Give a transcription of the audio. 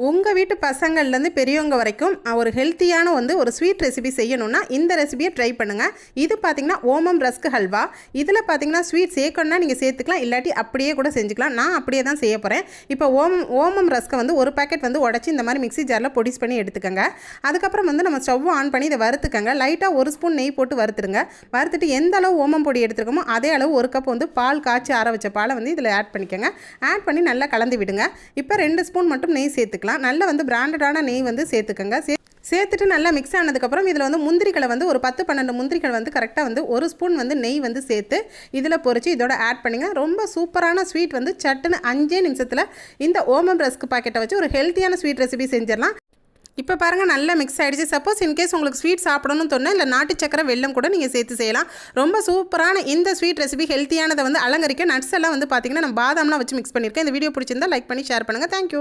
உங்கள் வீட்டு பசங்கள்லேருந்து பெரியவங்க வரைக்கும் ஒரு ஹெல்த்தியான ஒரு ஸ்வீட் ரெசிபி செய்யணும்னா இந்த ரெசிபியை ட்ரை பண்ணுங்கள். இது பார்த்திங்கன்னா ஓமம் ரஸ்க் ஹல்வா. இதில் பார்த்திங்கன்னா ஸ்வீட் சேர்க்கணுன்னா நீங்கள் சேர்த்துக்கலாம், இல்லாட்டி அப்படியே கூட செஞ்சுக்கலாம். நான் அப்படியே தான் செய்ய போகிறேன். இப்போ ஓமம் ரஸ்க்கை ஒரு பேக்கெட் உடச்சி இந்த மாதிரி மிக்ஸி ஜாரில் பொடிஸ் பண்ணி எடுத்துக்கோங்க. அதுக்கப்புறம் நம்ம ஸ்டவ் ஆன் பண்ணி இதை வறுத்துக்கங்க. லைட்டாக 1 ஸ்பூன் நெய் போட்டு வறுத்துருங்க. வறுத்துட்டு எந்த அளவு ஓமம் பொடி எடுத்துருக்கோமோ அதே அளவு 1 கப் பால் காய்ச்சி ஆற வச்ச பாலை இதில் ஆட் பண்ணிக்கோங்க. ஆட் பண்ணி நல்லா கலந்து விடுங்க. இப்போ 2 ஸ்பூன் மட்டும் நெய் சேர்த்துக்கலாம். நல்ல பிராண்டடான நெய் சேர்த்துக்கங்க. சேர்த்துட்டு நல்லா மிக்ஸ் ஆனதுக்கப்புறம் இதில் முந்திரிகளை ஒரு 10-12 முந்திரிகள் கரெக்டாக 1 ஸ்பூன் நெய் சேர்த்து இதில் பொரிச்சு இதோட ஆட் பண்ணிங்க. ரொம்ப சூப்பரான ஸ்வீட் சட்டுன்னு 5 நிமிஷத்தில் இந்த ஓமம் ரஸ்க் பாக்கெட்டை வச்சு ஒரு ஹெல்த்தியான ஸ்வீட் ரெசிபி செஞ்சிடலாம். இப்போ பாருங்கள் நல்லா மிக்ஸ் ஆகிடுச்சு. சப்போஸ் இன்கேஸ் உங்களுக்கு ஸ்வீட் சாப்பிடணும்னு தோணுன்னா இல்லை நாட்டு சக்கரை வெல்லம் கூட நீங்கள் சேர்த்து செய்யலாம். ரொம்ப சூப்பரான இந்த ஸ்வீட் ரெசிபி ஹெல்த்தியானதை அலங்கரிக்க நட்ஸ் எல்லாம் பார்த்திங்கன்னா நான் பாதாம்லாம் வச்சு மிக்ஸ் பண்ணியிருக்கேன். இந்த வீடியோ பிடிச்சிருந்தா லைக் பண்ணி ஷேர் பண்ணுங்கள். தேங்க்யூ.